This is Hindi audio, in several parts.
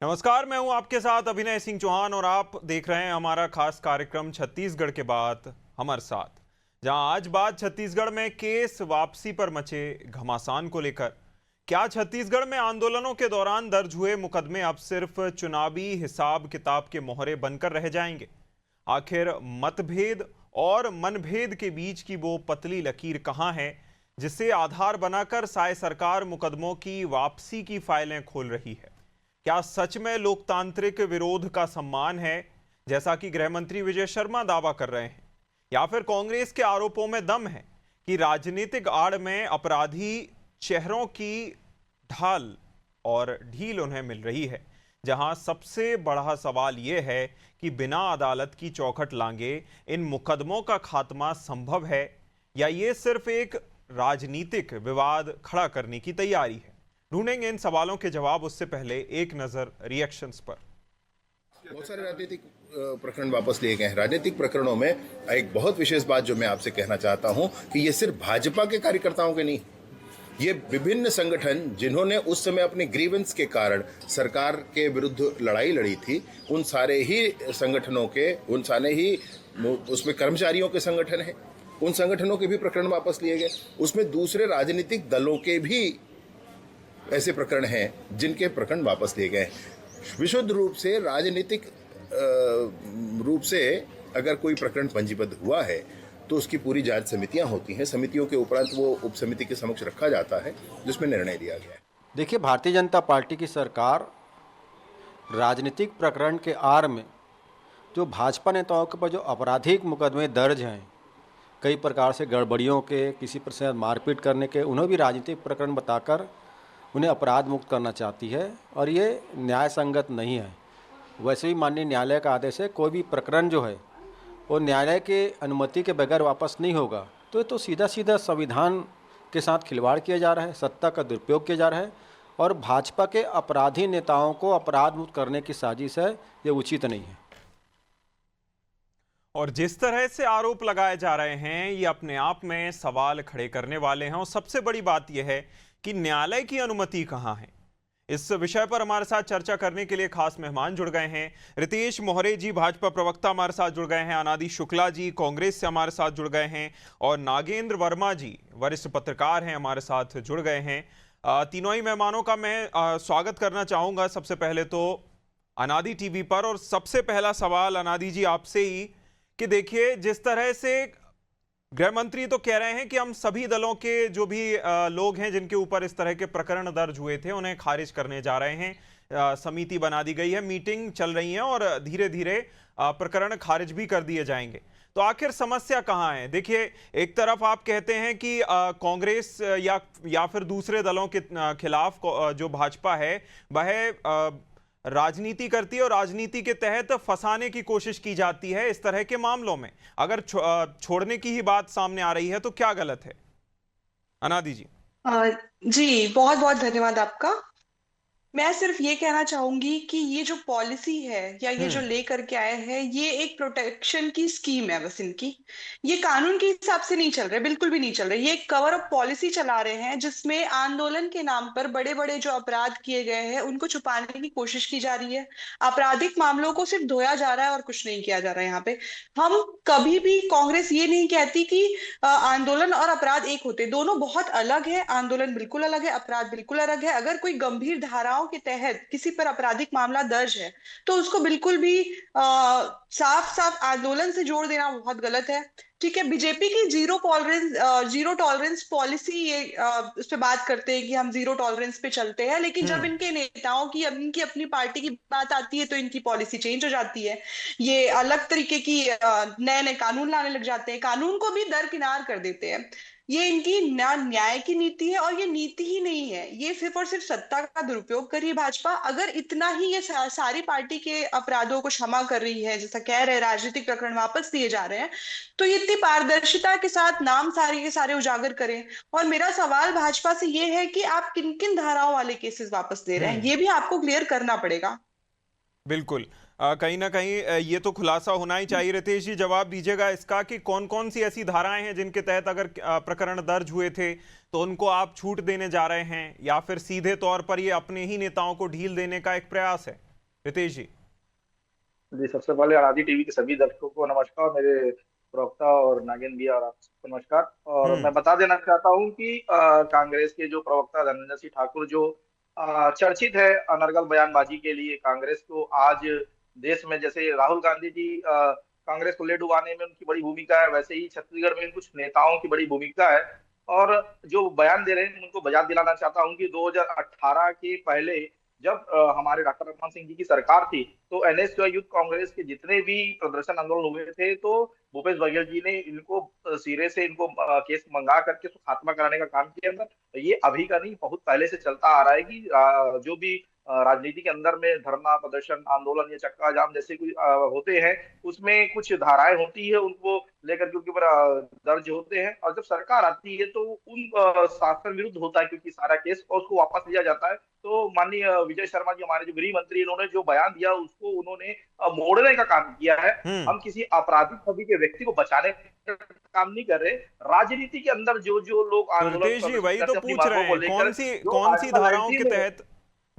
नमस्कार, मैं हूं आपके साथ अभिनय सिंह चौहान और आप देख रहे हैं हमारा खास कार्यक्रम छत्तीसगढ़ के बात हमारे साथ, जहां आज बात छत्तीसगढ़ में केस वापसी पर मचे घमासान को लेकर। क्या छत्तीसगढ़ में आंदोलनों के दौरान दर्ज हुए मुकदमे अब सिर्फ चुनावी हिसाब किताब के मोहरे बनकर रह जाएंगे? आखिर मतभेद और मनभेद के बीच की वो पतली लकीर कहां है जिसे आधार बनाकर साय सरकार मुकदमों की वापसी की फाइलें खोल रही है? क्या सच में लोकतांत्रिक विरोध का सम्मान है, जैसा कि गृह मंत्री विजय शर्मा दावा कर रहे हैं, या फिर कांग्रेस के आरोपों में दम है कि राजनीतिक आड़ में अपराधी चेहरों की ढाल और ढील उन्हें मिल रही है? जहां सबसे बड़ा सवाल यह है कि बिना अदालत की चौखट लांगे इन मुकदमों का खात्मा संभव है या ये सिर्फ एक राजनीतिक विवाद खड़ा करने की तैयारी है? ढूंढेंगे इन सवालों के जवाब, उससे पहले एक नजर रिएक्शंस पर। बहुत सारे राजनीतिक प्रकरण वापस लिए गए हैं। राजनीतिक प्रकरणों में एक बहुत विशेष बात जो मैं आपसे कहना चाहता हूं कि ये सिर्फ भाजपा के कार्यकर्ताओं के नहीं, ये विभिन्न संगठन जिन्होंने उस समय अपने ग्रीवेंस के कारण सरकार के विरुद्ध लड़ाई लड़ी थी, उन सारे ही संगठनों के, उन सारे ही उसमें कर्मचारियों के संगठन हैं, उन संगठनों के भी प्रकरण वापस लिए गए। उसमें दूसरे राजनीतिक दलों के भी ऐसे प्रकरण हैं जिनके प्रकरण वापस लिए गए। विशुद्ध रूप से राजनीतिक रूप से अगर कोई प्रकरण पंजीबद्ध हुआ है तो उसकी पूरी जांच समितियां होती हैं। समितियों के उपरांत वो उप समिति के समक्ष रखा जाता है जिसमें निर्णय लिया गया है। देखिए, भारतीय जनता पार्टी की सरकार राजनीतिक प्रकरण के आड़ में जो भाजपा नेताओं के ऊपर जो आपराधिक मुकदमे दर्ज हैं, कई प्रकार से गड़बड़ियों के, किसी पर से मारपीट करने के, उन्हें भी राजनीतिक प्रकरण बताकर उन्हें अपराध मुक्त करना चाहती है और ये न्याय संगत नहीं है। वैसे भी माननीय न्यायालय का आदेश है, कोई भी प्रकरण जो है वो न्यायालय के अनुमति के बगैर वापस नहीं होगा। तो ये तो सीधा सीधा संविधान के साथ खिलवाड़ किया जा रहा है, सत्ता का दुरुपयोग किया जा रहा है और भाजपा के अपराधी नेताओं को अपराध मुक्त करने की साजिश है, ये उचित नहीं है। और जिस तरह से आरोप लगाए जा रहे हैं, ये अपने आप में सवाल खड़े करने वाले हैं। और सबसे बड़ी बात यह है कि न्यायालय की अनुमति कहां है। इस विषय पर हमारे साथ चर्चा करने के लिए खास मेहमान जुड़ गए हैं। रितेश मोहरे जी, भाजपा प्रवक्ता, हमारे साथ जुड़ गए हैं। अनादि शुक्ला जी, कांग्रेस से हमारे साथ जुड़ गए हैं। और नागेंद्र वर्मा जी, वरिष्ठ पत्रकार हैं, हमारे साथ जुड़ गए हैं। तीनों ही मेहमानों का मैं स्वागत करना चाहूंगा सबसे पहले तो अनादि टीवी पर। और सबसे पहला सवाल अनादि जी आपसे ही कि देखिए, जिस तरह से गृह मंत्री तो कह रहे हैं कि हम सभी दलों के जो भी लोग हैं जिनके ऊपर इस तरह के प्रकरण दर्ज हुए थे उन्हें खारिज करने जा रहे हैं। समिति बना दी गई है, मीटिंग चल रही है और धीरे धीरे प्रकरण खारिज भी कर दिए जाएंगे। तो आखिर समस्या कहां है? देखिए, एक तरफ आप कहते हैं कि कांग्रेस या फिर दूसरे दलों के खिलाफ जो भाजपा है वह राजनीति करती है और राजनीति के तहत फंसाने की कोशिश की जाती है। इस तरह के मामलों में अगर छोड़ने की ही बात सामने आ रही है तो क्या गलत है? अनादि जी। जी, बहुत बहुत धन्यवाद आपका। मैं सिर्फ ये कहना चाहूंगी कि ये जो पॉलिसी है या ये जो लेकर के आए हैं, ये एक प्रोटेक्शन की स्कीम है बस इनकी। ये कानून के हिसाब से नहीं चल रहे, बिल्कुल भी नहीं चल रहे। ये एक कवर अप पॉलिसी चला रहे हैं जिसमें आंदोलन के नाम पर बड़े बड़े जो अपराध किए गए हैं उनको छुपाने की कोशिश की जा रही है। आपराधिक मामलों को सिर्फ धोया जा रहा है और कुछ नहीं किया जा रहा है। यहाँ पे हम कभी भी, कांग्रेस ये नहीं कहती कि आंदोलन और अपराध एक होते, दोनों बहुत अलग है। आंदोलन बिल्कुल अलग है, अपराध बिल्कुल अलग है। अगर कोई गंभीर धाराओं के तहत किसी पर आपराधिक मामला दर्ज है तो उसको बिल्कुल भी साफ साफ आंदोलन से जोड़ देना बहुत गलत है। ठीक है, बीजेपी की जीरो टॉलरेंस पॉलिसी, ये उस पर बात करते हैं कि हम जीरो टॉलरेंस पे चलते हैं, लेकिन जब इनके नेताओं की, अब इनकी अपनी पार्टी की बात आती है तो इनकी पॉलिसी चेंज हो जाती है। ये अलग तरीके की नए नए कानून लाने लग जाते हैं, कानून को भी दरकिनार कर देते हैं। ये इनकी ना न्याय की नीति है और ये नीति ही नहीं है, ये सिर्फ और सिर्फ सत्ता का दुरुपयोग कर रही है भाजपा। अगर इतना ही ये सारी पार्टी के अपराधों को क्षमा कर रही है, जैसा कह रहे हैं राजनीतिक प्रकरण वापस दिए जा रहे हैं, तो ये इतनी पारदर्शिता के साथ नाम सारे के सारे उजागर करें। और मेरा सवाल भाजपा से ये है कि आप किन किन धाराओं वाले केसेस वापस दे रहे हैं, ये भी आपको क्लियर करना पड़ेगा। बिल्कुल, कहीं ना कहीं ये तो खुलासा होना ही चाहिए। रितेश जी, जवाब दीजिएगा इसका कि कौन कौन सी ऐसी धाराएं हैं जिनके तहत अगर प्रकरण दर्ज हुए थे तो उनको आप छूट देने जा रहे हैं, या फिर सीधे तौर पर ये अपने ही नेताओं को ढील देने का एक प्रयास है? रितेश जी। जी, सबसे पहले आरआरडी टीवी के सभी दर्शकों को नमस्कार, मेरे प्रवक्ता और नागेंद्र भैया और आप सबको नमस्कार। और हम्म। मैं बता देना चाहता हूं कि कांग्रेस के जो प्रवक्ता धर्मेंद्र सिंह ठाकुर जो चर्चित है अनर्गल बयानबाजी के लिए, कांग्रेस को आज देश में जैसे राहुल गांधी जी कांग्रेस को ले डुबाने में उनकी बड़ी भूमिका है, वैसे ही छत्तीसगढ़ में कुछ नेताओं की बड़ी भूमिका है। और जो बयान दे रहे हैं उनको बजा दिलाना चाहता हूं कि 2018 के पहले जब हमारे डॉक्टर मनमोहन सिंह जी की सरकार थी, तो एनएसयूआई यूथ कांग्रेस के जितने भी प्रदर्शन आंदोलन हुए थे, तो भूपेश बघेल जी ने इनको सिरे से इनको केस मंगा करके उसको खात्मा कराने का काम किया था। ये अभी का नहीं, बहुत पहले से चलता आ रहा है कि जो भी राजनीति के अंदर में धरना प्रदर्शन आंदोलन या चक्का जाम जैसे कोई होते हैं, उसमें कुछ धाराएं होती है, उनको लेकर के उनके ऊपर दर्ज होते हैं, और जब सरकार आती है तो उन शासन विरुद्ध होता है, क्योंकि सारा केस और उसको वापस लिया जाता है। तो माननीय विजय शर्मा जी, हमारे जो गृह मंत्री, इन्होंने जो बयान दिया उसको उन्होंने मोड़ने का काम किया है। हम्म। हम किसी आपराधिक छवि के व्यक्ति को बचाने का काम नहीं कर रहे। राजनीति के अंदर जो जो लोग तो आंदोलन रितेश जी प्रदर्शन वही तो करते हैं अपनी पूछ रहे मांगों को हैं, लेकर, जो कौन सी आर्टिकल धाराओं के 19 में तहत,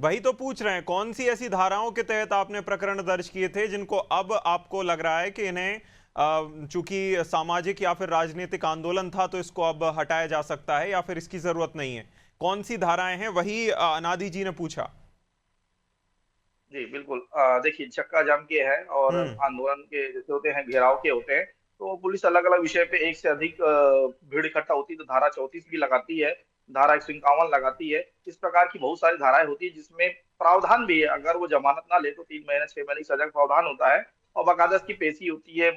वही तो पूछ रहे हैं कौन सी ऐसी धाराओं के तहत आपने प्रकरण दर्ज किए थे जिनको अब आपको लग रहा है कि इन्हें चूंकि सामाजिक या फिर राजनीतिक आंदोलन था तो इसको अब हटाया जा सकता है या फिर इसकी जरूरत नहीं है? कौन सी धाराएं हैं, वही अनादि जी ने पूछा। जी बिल्कुल। देखिए, चक्का जाम के हैं और हम्म। आंदोलन के जैसे होते हैं, घेराव के होते हैं, तो पुलिस अलग अलग विषय पे एक से अधिक भीड़ इकट्ठा होती है तो धारा 34 भी लगाती है, धारा 151 लगाती है। इस प्रकार की बहुत सारी धाराएं होती है जिसमें प्रावधान भी है, अगर वो जमानत ना ले तो 3 महीने 6 महीने की सजा का प्रावधान होता है, और बाकायदा इसकी पेशी होती है,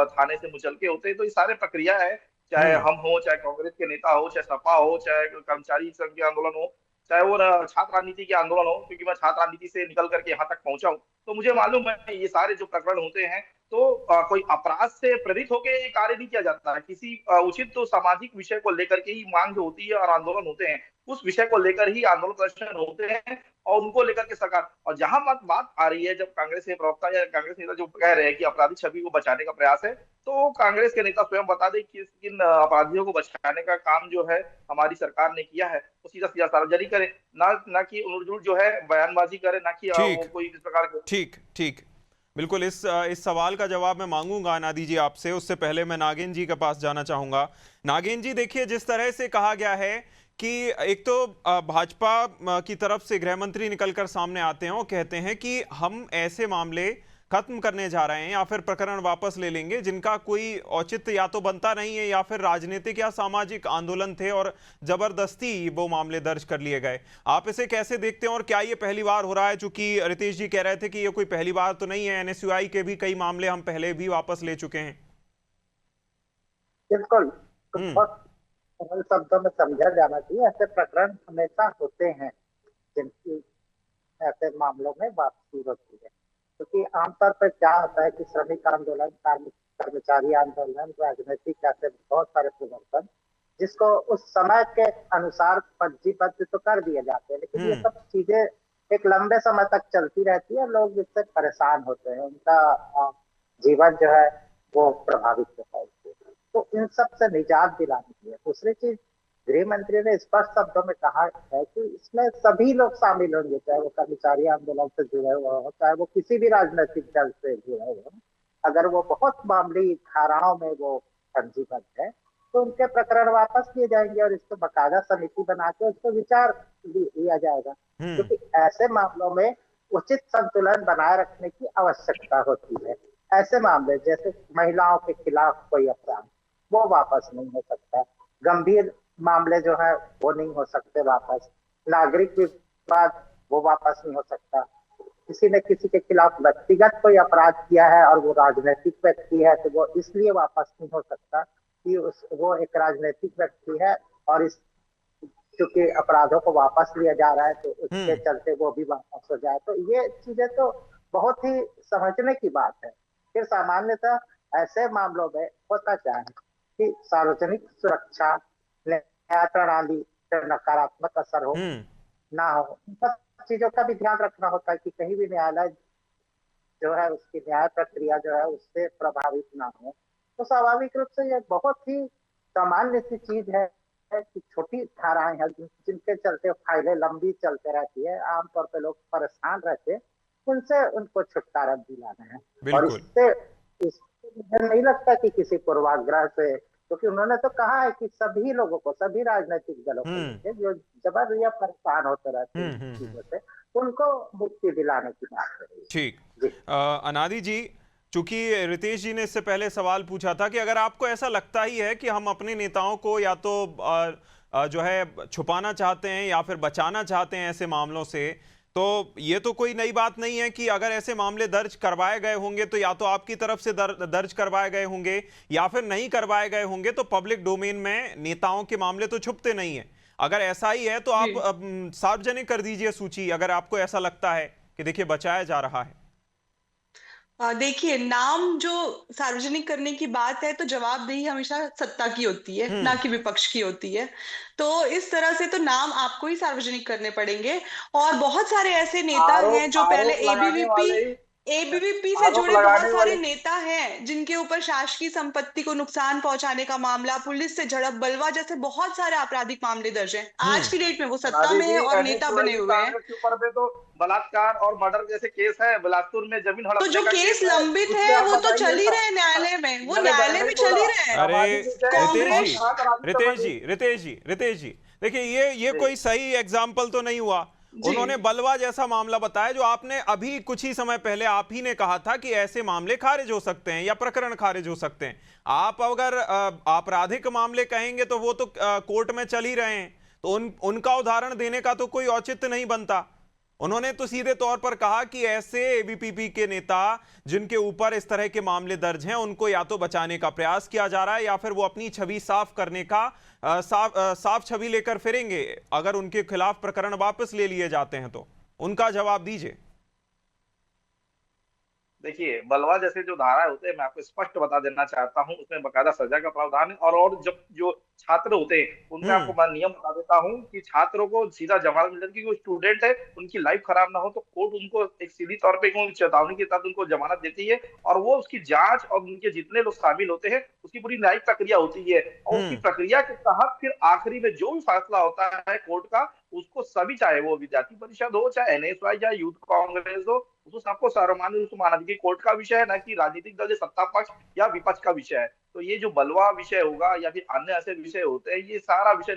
थाने से मुचलके होते हैं। तो ये सारे प्रक्रिया है, चाहे हम्म। हम हो, चाहे कांग्रेस के नेता हो, चाहे सपा हो, चाहे कर्मचारी संघ के आंदोलन हो, चाहे वो छात्र राजनीति के आंदोलन हो, क्योंकि मैं छात्र राजनीति से निकल करके यहाँ तक पहुंचा हूँ, तो मुझे मालूम है ये सारे जो प्रकरण होते हैं, तो कोई अपराध से प्रेरित होकर ये कार्य नहीं किया जाता है। किसी उचित तो सामाजिक विषय को लेकर के ही मांग जो होती है और आंदोलन होते हैं, उस विषय को लेकर ही आंदोलन प्रदर्शन होते हैं, और उनको लेकर के सरकार। और जहां बात आ रही है, जब कांग्रेस के प्रवक्ता या कांग्रेस नेता जो कह रहे हैं कि आपराधिक छवि को बचाने का प्रयास है, तो कांग्रेस के नेता स्वयं बता दें कि किन अपराधियों को बचाने का काम जो है हमारी सरकार ने किया है, वो सीधा सीधा सार्वजनिक करे, ना कि उन्होंने जो है बयानबाजी करे, ना कि ठीक। वो कोई इस प्रकार के। ठीक ठीक। बिल्कुल, इस सवाल का जवाब मैं मांगूंगा अनादि जी आपसे, उससे पहले मैं नागेंद्र जी के पास जाना चाहूंगा। नागेंद्र जी, देखिए जिस तरह से कहा गया है कि एक तो भाजपा की तरफ से गृह मंत्री निकलकर सामने आते हैं और कहते हैं कि हम ऐसे मामले खत्म करने जा रहे हैं या फिर प्रकरण वापस ले लेंगे जिनका कोई औचित्य या तो बनता नहीं है या फिर राजनीतिक या सामाजिक आंदोलन थे और जबरदस्ती वो मामले दर्ज कर लिए गए। आप इसे कैसे देखते हैं और क्या ये पहली बार हो रहा है? चूंकि रितेश जी कह रहे थे कि ये कोई पहली बार तो नहीं है, एनएसयूआई के भी कई मामले हम पहले भी वापस ले चुके हैं। बिल्कुल, तो हम्म। बहुत सरल शब्दों में समझा जाना चाहिए। ऐसे प्रकरण हमेशा होते हैं जिनकी ऐसे मामलों में वापसी होती है, क्योंकि आमतौर पर क्या होता है कि श्रमिक आंदोलन, कार्मिक कर्मचारी आंदोलन, राजनीतिक ऐसे बहुत सारे प्रदर्शन जिसको उस समय के अनुसार पंजीबद्ध तो कर दिए जाते हैं, लेकिन ये हम्म। सब चीजें एक लंबे समय तक चलती रहती है, लोग इससे परेशान होते हैं, उनका जीवन जो है वो प्रभावित होता है इससे। तो इन सब से निजात दिलानी चाहिए। दूसरी चीज, गृह मंत्री ने स्पष्ट शब्दों में कहा है कि इसमें सभी लोग शामिल होंगे, चाहे वो कर्मचारी आंदोलन से जुड़े हुए हो, चाहे वो किसी भी राजनीतिक दल से जुड़े हुए हो। अगर वो बहुत मामूली धाराओं में वो पंजीबद्ध है तो उनके प्रकरण वापस लिए जाएंगे और इसको बकायदा समिति बना के उसको विचार लिया जाएगा, हम्म। क्योंकि ऐसे मामलों में उचित संतुलन बनाए रखने की आवश्यकता होती है। ऐसे मामले जैसे महिलाओं के खिलाफ कोई अपराध, वो वापस नहीं हो सकता। गंभीर मामले जो है वो नहीं हो सकते वापस। नागरिक विवाद वो वापस नहीं हो सकता। किसी ने किसी के खिलाफ व्यक्तिगत कोई अपराध किया है और वो राजनीतिक व्यक्ति है तो वो इसलिए वापस नहीं हो सकता कि वो एक राजनीतिक व्यक्ति है और इस चूंकि अपराधों को वापस लिया जा रहा है तो उसके चलते वो भी वापस हो जाए। तो ये चीजें तो बहुत ही समझने की बात है। फिर सामान्यतः ऐसे मामलों में होता क्या है कि सार्वजनिक सुरक्षा, न्याय प्रणाली पर नकारात्मक असर हो ना हो, इन सब चीजों का भी ध्यान रखना होता है कि कहीं भी न्यायालय जो है उसकी न्याय प्रक्रिया जो है उससे प्रभावित ना हो। तो स्वाभाविक रूप से ये बहुत ही सामान्य सी चीज है कि छोटी धाराएं हैं जिनके चलते फाइलें लंबी चलते रहती है, आमतौर पे लोग परेशान रहते हैं, उनसे उनको छुटकारा दिलाना है। और बिल्कुल। इससे मुझे नहीं लगता कि किसी पूर्वाग्रह से, क्योंकि उन्होंने तो कहा है कि सभी लोगों को, सभी राजनीतिक दलों को हम्म लेके जो जबरदस्ती परेशान होते रहते हैं इन हम्म। चीजों से, उनको मुक्ति दिलाने की बात करी। ठीक। जी। अनादि जी, चूंकि रितेश जी ने इससे पहले सवाल पूछा था कि अगर आपको ऐसा लगता ही है कि हम अपने नेताओं को या तो जो है छुपाना चाहते हैं या फिर बचाना चाहते हैं ऐसे मामलों से, तो ये तो कोई नई बात नहीं है कि अगर ऐसे मामले दर्ज करवाए गए होंगे तो या तो आपकी तरफ से दर्ज करवाए गए होंगे या फिर नहीं करवाए गए होंगे, तो पब्लिक डोमेन में नेताओं के मामले तो छुपते नहीं है। अगर ऐसा ही है तो आप जी। सार्वजनिक कर दीजिए सूची, अगर आपको ऐसा लगता है कि देखिए बचाया जा रहा है। देखिए, नाम जो सार्वजनिक करने की बात है तो जवाबदेही हमेशा सत्ता की होती है, ना कि विपक्ष की होती है। तो इस तरह से तो नाम आपको ही सार्वजनिक करने पड़ेंगे। और बहुत सारे ऐसे नेता हैं आरोप जो पहले आरोप लगाने वाले ही एबीवीपी से आरोप जुड़े बहुत लगाने सारे वाले नेता हैं जिनके ऊपर शासकीय संपत्ति को नुकसान पहुंचाने का मामला, पुलिस से झड़प, बलवा जैसे बहुत सारे आपराधिक मामले दर्ज हैं। आज की डेट में वो सत्ता राधे में जी, है और नेता बने एनएसयूआई हुए हैं। कांग्रेस के ऊपर में तो बलात्कार और मर्डर जैसे केस है, बिलासपुर में जमीन तो हड़पने जो का केस केस है, लंबित उसमें है आप वो तो चल बताइए ही ना। रहे न्यायालय में, वो मैंने न्यायालय नहीं में चल बोला ही रहे हैं। अरे सामाजिक विषय रितेश और जी, जहाँ तक रितेश जी, देखिए ये जी कोई सही एग्जाम्पल तो नहीं हुआ। जी। उन्होंने बलवा जैसा मामला बताया जो आपने अभी कुछ ही समय पहले आप ही ने कहा था कि ऐसे मामले खारिज हो सकते हैं या प्रकरण खारिज हो सकते हैं। आप अगर आपराधिक मामले कहेंगे तो वो तो कोर्ट में चल ही रहे हैं, तो उनका उदाहरण देने का तो कोई औचित्य नहीं बनता। उन्होंने तो सीधे तौर पर कहा कि ऐसे एबीवीपी के नेता जिनके ऊपर इस तरह के मामले दर्ज हैं उनको या तो बचाने का प्रयास किया जा रहा है या फिर वो अपनी छवि साफ करने का साफ छवि लेकर फिरेंगे अगर उनके खिलाफ प्रकरण वापस ले लिए जाते हैं। तो उनका जवाब दीजिए। देखिए, बलवा जैसे जो धारा होते हैं, मैं आपको स्पष्ट बता देना चाहता हूँ, उसमें बकायदा सजा का प्रावधान है। और जब जो छात्र होते हैं उनमें आपको मैं नियम बता देता हूँ कि छात्रों को सीधा जमानत मिल जाती है, क्योंकि स्टूडेंट है, उनकी लाइफ खराब ना हो, तो कोर्ट उनको एक सीधी तौर पे एक चेतावनी के साथ उनको जमानत देती है। और वो उसकी जांच और उनके जितने लोग शामिल होते हैं उसकी पूरी न्यायिक प्रक्रिया होती है। और उसकी प्रक्रिया के तहत फिर आखिरी में जो भी फैसला होता है कोर्ट का, उसको सभी, चाहे वो विद्यार्थी परिषद हो, चाहे एनएसवाई, चाहे यूथ कांग्रेस हो, उसको सबको सर्वमान्य रूप से माना कि कोर्ट का विषय है, ना कि राजनीतिक दल, सत्ता पक्ष या विपक्ष का विषय है। तो ये जो बलवा विषय होगा या फिर अन्य ऐसे विषय होते हैं, ये सारा विषय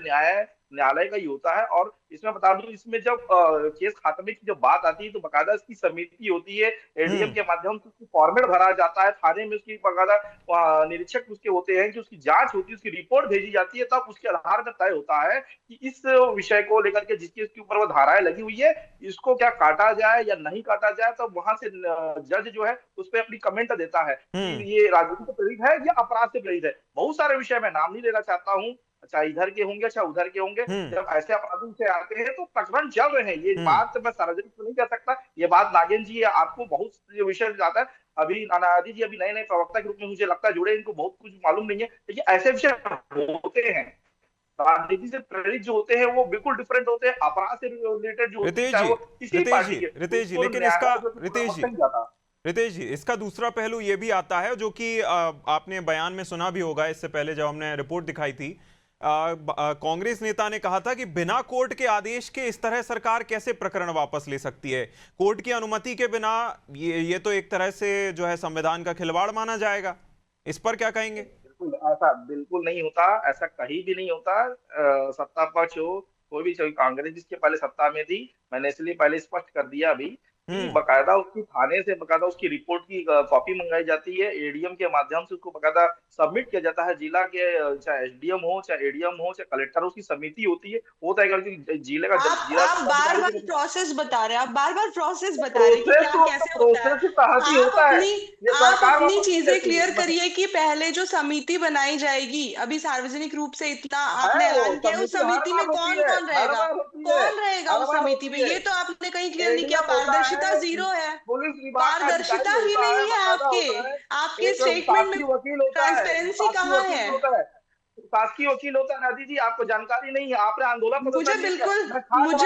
न्यायालय का ही होता है। और इसमें बता दूं, इसमें जब केस खात्मे की जब बात आती है तो बकायदा इसकी समिति होती है, एडीएम के माध्यम से उसकी फॉर्मेट भरा जाता है, थाने में उसकी बकायदा निरीक्षक उसके होते हैं कि उसकी जांच होती है, उसकी रिपोर्ट भेजी जाती है, तब उसके आधार पर तय होता है कि इस विषय को लेकर के जिसके ऊपर वो धाराएं लगी हुई है, इसको क्या काटा जाए या नहीं काटा जाए। तो वहां से जज जो है उस पर अपनी कमेंट देता है कि ये राजनीति से प्रेरित है या अपराध से प्रेरित है। बहुत सारे विषय मैं नाम नहीं लेना चाहता हूँ, चाहे इधर के होंगे चाहे उधर के होंगे, जब ऐसे अपराधी से आते हैं तो प्रकरण चल रहे हैं। ये बात मैं सार्वजनिक तो नहीं कह सकता, ये बात नागेंद्र जी आपको बहुत विषय जाता है। अभी अनादि जी अभी नए नए प्रवक्ता के रूप में मुझे लगता है जुड़े, इनको बहुत कुछ मालूम नहीं है, लेकिन ऐसे विषय होते हैं। राजनीति से प्रेरित जो होते हैं वो बिल्कुल डिफरेंट होते हैं, अपराध से रिलेटेड जो होते हैं वो किसी पार्टी के, रितेश जी, लेकिन इसका रितेश जी इसका दूसरा पहलू ये भी आता है जो कि आपने बयान में सुना भी होगा इससे पहले जब हमने रिपोर्ट दिखाई थी। कांग्रेस नेता ने कहा था कि बिना कोर्ट के आदेश के इस तरह सरकार कैसे प्रकरण वापस ले सकती है, कोर्ट की अनुमति के बिना। ये तो एक तरह से जो है संविधान का खिलवाड़ माना जाएगा। इस पर क्या कहेंगे? ऐसा बिल्कुल नहीं होता, ऐसा कहीं भी नहीं होता। सत्ता पक्ष हो, कोई भी, चाहे कांग्रेस जिसके पहले सत्ता में थी, मैंने इसलिए पहले स्पष्ट कर दिया अभी कि बकायदा उसकी थाने से बकायदा उसकी रिपोर्ट की कॉपी मंगाई जाती है, एडीएम के माध्यम से उसको बकायदा सबमिट किया जाता है। जिला के चाहे एसडीएम हो, चाहे एडीएम हो, चाहे कलेक्टर, उसकी समिति होती है, वो तय करती है जिले का जिला। आप बार बार प्रोसेस बता रहे हैं, आप बार बार प्रोसेस बता रहे हैं कि क्या कैसे होता है। आप अपनी चीजें क्लियर करिए कि पहले जो समिति बनाई जाएगी, अभी सार्वजनिक रूप से इतना आपने ऐलान किया, उस समिति में कौन कौन रहेगा उस समिति में, ये तो आपने कहीं क्लियर नहीं किया। पारदर्शिता जीरो है, पारदर्शिता ही नहीं है आपके स्टेटमेंट में ट्रांसपेरेंसी कहाँ है? शासकीय वकील होता है। राधी जी आपको जानकारी नहीं है, आपने आंदोलन मुझे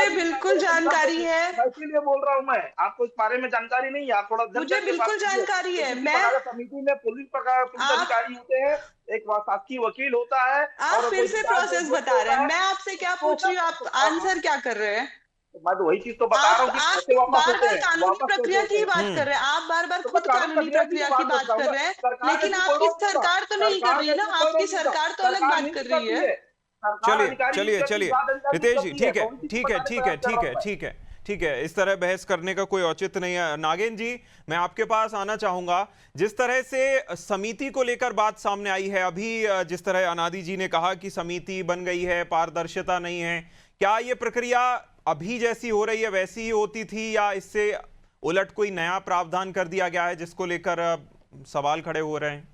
बिल्कुल जानकारी है, इसीलिए बोल रहा हूँ मैं, आपको इस बारे में जानकारी नहीं है। आप थोड़ा मुझे बिल्कुल जानकारी है। मैं समिति में पुलिस अधिकारी होते हैं, एक शासकीय वकील होता है। आप फिर से प्रोसेस बता रहे हैं, मैं आपसे क्या पूछ रही हूँ, आप आंसर क्या कर रहे हैं? मैं तो वही चीज तो बता रहा आप हूँ कि आप पैसे वापस बार होते बार हैं, कानूनी वापस कैसे प्रक्रिया की होते ही हैं। बात कर रहे हैं, आप बार बार तो मैं खुद कानूनी कानूनी प्रक्रिया की प्रक्रिया की बात बात कर बताऊंगा, रहे हैं। सरकार लेकिन ऐसी कोई आपकी रोक नहीं रहा, सरकार तो नहीं कर सरकार रही है ना, ऐसी कोई आपकी रोक नहीं रहा, सरकार तो अलग सरकार बात कर नीति रही करती है। है, सरकार चलिए अधिकारी नहीं चलिए करती, चलिए, विभाग अधिकारी नहीं रितेश जी, करती है, ठीक है कौन सी चीज ठीक है बताने ठीक है प्रयास कर ठीक रहा है हूँ मैं। ठीक है ठीक है, इस तरह बहस करने का कोई औचित्य नहीं है। नागेंद्र जी, मैं आपके पास आना चाहूंगा। जिस तरह से समिति को लेकर बात सामने आई है अभी, जिस तरह अनादि जी ने कहा कि समिति बन गई है, पारदर्शिता नहीं है, क्या ये प्रक्रिया अभी जैसी हो रही है वैसी ही होती थी, या इससे उलट कोई नया प्रावधान कर दिया गया है जिसको लेकर सवाल खड़े हो रहे हैं?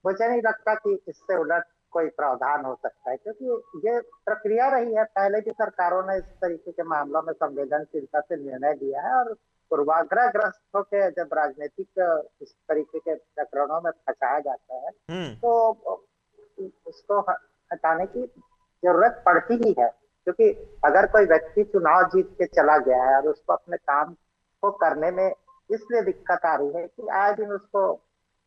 मुझे नहीं लगता कि इससे उलट कोई प्रावधान हो सकता है, क्योंकि ये प्रक्रिया रही है। पहले की सरकारों ने इस तरीके के मामलों में संवेदनशीलता से निर्णय लिया है, और पूर्वाग्रहग्रस्त होकर जब राजनीतिक इस तरीके के प्रकरणों में फंसाया जाता है, हम्म। तो उसको हटाने की जरूरत पड़ती ही है। क्योंकि अगर कोई व्यक्ति चुनाव जीत के चला गया है और उसको अपने काम को करने में इसलिए दिक्कत आ रही है कि आए दिन उसको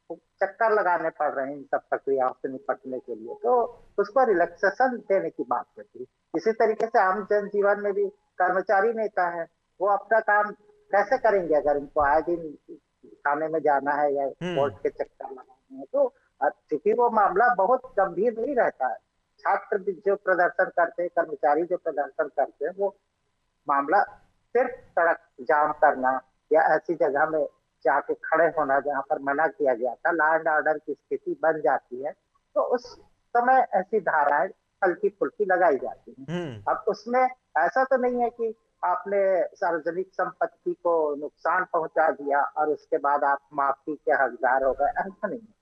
चक्कर लगाने पड़ रहे हैं इन सब प्रक्रियाओं से निपटने के लिए, तो उसको रिलैक्सेशन देने की बात होती है। इसी तरीके से आम जनजीवन में भी कर्मचारी नेता है, वो अपना काम कैसे करेंगे अगर इनको आए दिन थाने में जाना है या हम्म। कोर्ट के चक्कर लगाने हैं? तो चूंकि वो मामला बहुत गंभीर नहीं रहता है, छात्र भी जो प्रदर्शन करते हैं, कर्मचारी जो प्रदर्शन करते हैं, वो मामला सिर्फ सड़क जाम करना या ऐसी जगह में जाके खड़े होना जहां पर मना किया गया था, लॉ एंड ऑर्डर की स्थिति बन जाती है, तो उस समय ऐसी धाराएं हल्की फुल्की लगाई जाती हैं। हम्म। अब उसमें ऐसा तो नहीं है कि आपने सार्वजनिक संपत्ति को नुकसान पहुंचा दिया और उसके बाद आप माफी के हकदार हो गए, ऐसा नहीं है।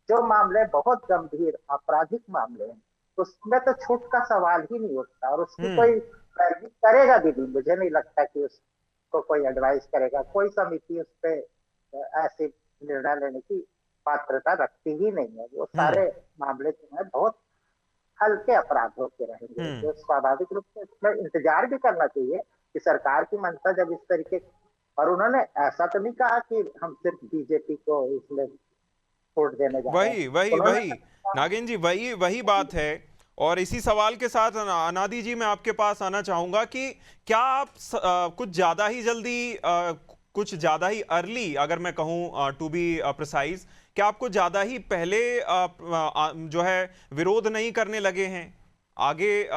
जो मामले बहुत गंभीर आपराधिक मामले हैं, उसमें तो छूट का सवाल ही नहीं उठता, और उसकी हम्म। कोई पैरवी करेगा भी नहीं। मुझे नहीं लगता कि उसको कोई एडवाइस करेगा, कोई समिति उस पर ऐसे निर्णय लेने की पात्रता रखती ही नहीं है। वो हम्म। सारे मामले जो है बहुत हल्के अपराध होते रहेंगे, हम्म। जो स्वाभाविक रूप से इसमें इंतजार भी करना चाहिए कि सरकार की मंशा जब इस तरीके। और उन्होंने ऐसा तो नहीं कहा कि हम सिर्फ बीजेपी को इसमें वोट देने जा रहे हैं। वही वही उन्होंने वही नागेंद्र जी, वही वही बात है। और इसी सवाल के साथ अनादि जी मैं आपके पास आना चाहूंगा कि क्या आप कुछ ज्यादा ही जल्दी, कुछ ज्यादा ही अर्ली, अगर मैं कहूं टू बी प्रिसाइज, क्या आपको ज्यादा ही पहले जो है विरोध नहीं करने लगे हैं? आगे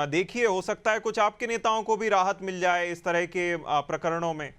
देखिए, हो सकता है कुछ आपके नेताओं को भी राहत मिल जाए इस तरह के प्रकरणों में।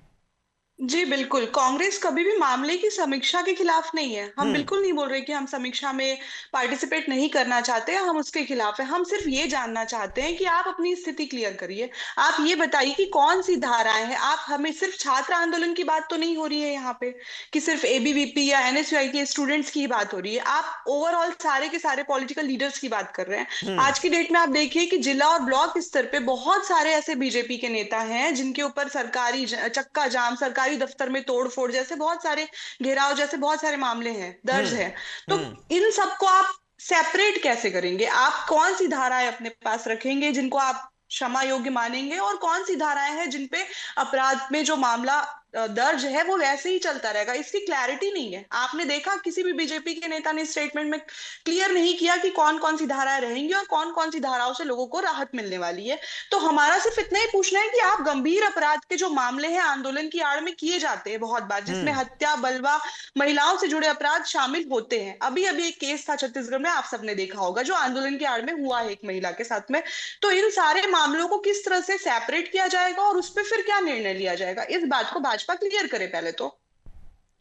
जी बिल्कुल, कांग्रेस कभी भी मामले की समीक्षा के खिलाफ नहीं है। हम हम्म। बिल्कुल नहीं बोल रहे कि हम समीक्षा में पार्टिसिपेट नहीं करना चाहते, हम उसके खिलाफ है। हम सिर्फ ये जानना चाहते हैं कि आप अपनी स्थिति क्लियर करिए। आप ये बताइए कि कौन सी धाराएं हैं। आप हमें सिर्फ छात्र आंदोलन की बात तो नहीं हो रही है यहाँ पे, कि सिर्फ एबीवीपी या एनएसयूआई के स्टूडेंट्स की ही बात हो रही है। आप ओवरऑल सारे के सारे पॉलिटिकल लीडर्स की बात कर रहे हैं। हम्म। आज की डेट में आप देखिए कि जिला और ब्लॉक स्तर पे बहुत सारे ऐसे बीजेपी के नेता हैं जिनके ऊपर सरकारी चक्का जाम, सरकारी दफ्तर में तोड़ फोड़ जैसे बहुत सारे, घेराव जैसे बहुत सारे मामले हैं, दर्ज हम्म। है। तो हम्म। इन सबको आप सेपरेट कैसे करेंगे? आप कौन सी धाराएं अपने पास रखेंगे जिनको आप क्षमा योग्य मानेंगे, और कौन सी धाराएं हैं जिनपे अपराध में जो मामला दर्ज है वो वैसे ही चलता रहेगा? इसकी क्लैरिटी नहीं है। आपने देखा किसी भी बीजेपी के नेता ने स्टेटमेंट में क्लियर नहीं किया कि कौन कौन सी धाराएं रहेंगी और कौन कौन सी धाराओं से लोगों को राहत मिलने वाली है। तो हमारा सिर्फ इतना ही पूछना है कि आप गंभीर अपराध के जो मामले हैं आंदोलन की आड़ में किए जाते हैं बहुत बार, जिसमें हम्म। हत्या, बलवा, महिलाओं से जुड़े अपराध शामिल होते हैं। अभी अभी एक केस था छत्तीसगढ़ में, आप सबने देखा होगा, जो आंदोलन की आड़ में हुआ है एक महिला के साथ में। तो इन सारे मामलों को किस तरह से सेपरेट किया जाएगा और उस पर फिर क्या निर्णय लिया जाएगा, इस बात को भाजपा क्लियर करे पहले तो।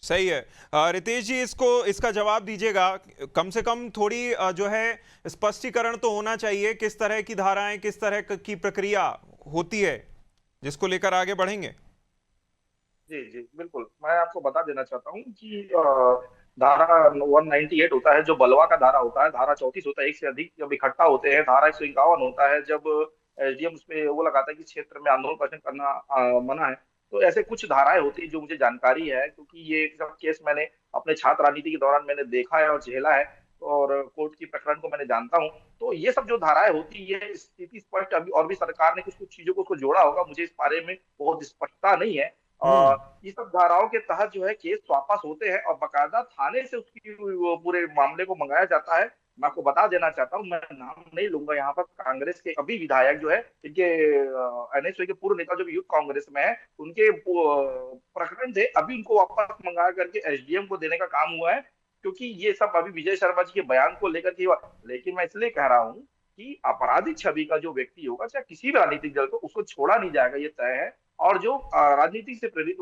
सही है। रितेश जी, इसको इसका जवाब दीजिएगा। कम से कम थोड़ी जो है स्पष्टीकरण तो होना चाहिए, किस तरह की धाराएं, किस तरह की प्रक्रिया होती है जिसको लेकर आगे बढ़ेंगे। जी जी बिल्कुल, मैं आपको बता देना चाहता हूँ कि धारा 198 होता है जो बलवा का धारा होता है, धारा 34 होता है एक से अधिक जब इकट्ठा होते हैं, धारा 151 होता है जब एसडीएम उस पे वो लगाता है कि क्षेत्र में आंदोलन प्रदर्शन करना मना है। तो ऐसे कुछ धाराएं होती है जो मुझे जानकारी है, क्योंकि ये सब केस मैंने अपने छात्र राजनीति के दौरान मैंने देखा है और झेला है, और कोर्ट की प्रकरण को मैंने जानता हूँ। तो ये सब जो धाराएं होती है स्थिति स्पष्ट, अभी और भी सरकार ने कुछ कुछ चीजों को उसको जोड़ा होगा, मुझे इस बारे में बहुत स्पष्टता नहीं है। हम्म। ये सब धाराओं के तहत जो है केस वापस होते हैं और बकायदा थाने से उसकी वो पूरे मामले को मंगाया जाता है, मैं आपको बता देना चाहता हूँ, मैं नाम नहीं लूंगा यहाँ पर, कांग्रेस के अभी विधायक जो है, इनके एनएसयू के पूर्व नेता जो यूथ कांग्रेस में है, उनके प्रकरण थे, अभी उनको वापस मंगा करके एसडीएम को देने का काम हुआ है, क्योंकि ये सब अभी विजय शर्मा जी के बयान को लेकर के हुआ। लेकिन मैं इसलिए कह रहा हूँ कि आपराधिक छवि का जो व्यक्ति होगा, चाहे किसी भी राजनीतिक दल को, उसको छोड़ा नहीं जाएगा, ये तय है। और जो राजनीति से प्रेरित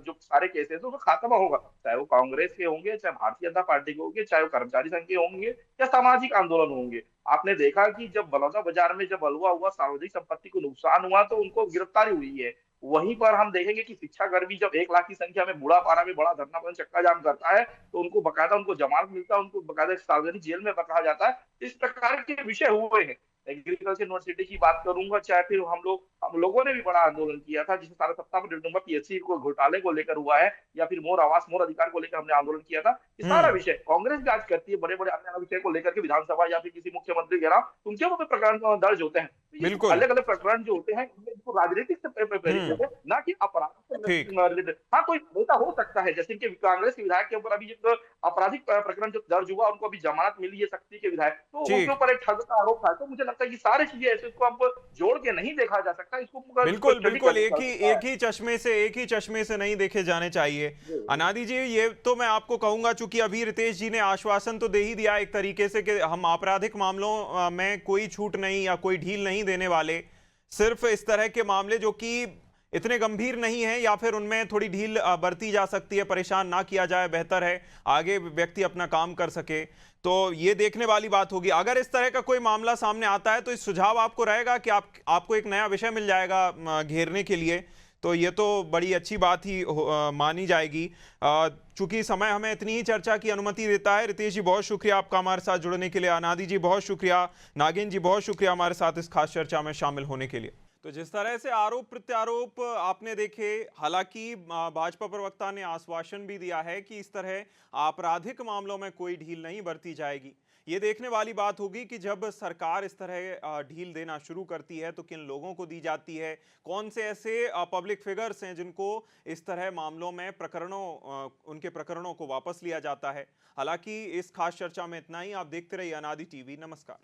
जो सारे केसेस है, उसका खात्मा होगा, चाहे वो कांग्रेस के होंगे, चाहे भारतीय जनता पार्टी के होंगे, चाहे वो कर्मचारी संघ के होंगे, या सामाजिक आंदोलन होंगे। आपने देखा कि जब बलौदा बाजार में जब हलवा हुआ, सार्वजनिक संपत्ति को नुकसान हुआ, तो उनको गिरफ्तारी हुई है। वहीं पर हम देखेंगे कि शिक्षाकर्मी जब 1 लाख की संख्या में बूढ़ापारा में बड़ा धरना प्रदर्शन, चक्का जाम करता है, तो उनको बकायदा उनको जमानत मिलता है, उनको बकायदा सार्वजनिक जेल में रखा जाता है। इस प्रकार के विषय हुए हैं। एग्रीकल्चर यूनिवर्सिटी की बात करूंगा, चाहे फिर हम लोगों ने भी बड़ा आंदोलन किया था, जिसमें सारा सत्ता पर नंबर पीएससी को घोटाले को लेकर हुआ है, या फिर मोर आवास मोर अधिकार को लेकर हमने आंदोलन किया था। ये सारा विषय कांग्रेस भी आज करती है, बड़े बड़े अन्य विषय को लेकर के विधानसभा या फिर किसी मुख्यमंत्री के नाम, उनके ऊपर प्रकरण दर्ज होते हैं। तो ये बिल्कुल। अलग अलग प्रकरण जो होते हैं, इनको राजनीतिक से प्रेरित होते हैं, ना कि अपराध से ठीक। रिलेटेड। हाँ, कोई नेता हो सकता है, जैसे इनके कांग्रेस के विधायक के ऊपर अभी एक आपराधिक प्रकरण जो दर्ज हुआ, उनको अभी जमानत मिली है, शक्ति के विधायक, तो उनके ठीक। ऊपर एक ठग का आरोप था। तो मुझे लगता है कि सारी चीजें ऐसे, इसको अब जोड़ के नहीं देखा जा सकता, इसको बिल्कुल बिल्कुल, एक एक ही चश्मे से नहीं देखे जाने चाहिए। अनादि जी, ये तो मैं आपको कहूंगा, चूंकि अभी रितेश जी ने आश्वासन तो दे ही दिया एक तरीके से कि हम आपराधिक मामलों में कोई छूट नहीं या कोई ढील नहीं देने वाले, सिर्फ इस तरह के मामले जो कि इतने गंभीर नहीं है या फिर उनमें थोड़ी ढील बरती जा सकती है, परेशान ना किया जाए, बेहतर है, आगे व्यक्ति अपना काम कर सके। तो ये देखने वाली बात होगी। अगर इस तरह का कोई मामला सामने आता है तो इस सुझाव आपको रहेगा कि आपको एक नया विषय मिल जाएगा घेरने के लिए, तो ये तो बड़ी अच्छी बात ही मानी जाएगी। चूंकि समय हमें इतनी ही चर्चा की अनुमति देता है। रितेश जी, बहुत शुक्रिया आपका हमारे साथ जुड़ने के लिए। अनादि जी, बहुत शुक्रिया। नागिन जी, बहुत शुक्रिया हमारे साथ इस खास चर्चा में शामिल होने के लिए। तो जिस तरह से आरोप प्रत्यारोप आपने देखे, हालांकि भाजपा प्रवक्ता ने आश्वासन भी दिया है कि इस तरह आपराधिक मामलों में कोई ढील नहीं बरती जाएगी। ये देखने वाली बात होगी कि जब सरकार इस तरह ढील देना शुरू करती है तो किन लोगों को दी जाती है, कौन से ऐसे पब्लिक फिगर्स हैं जिनको इस तरह मामलों में उनके प्रकरणों को वापस लिया जाता है। हालांकि इस खास चर्चा में इतना ही। आप देखते रहिए अनादि टीवी। नमस्कार।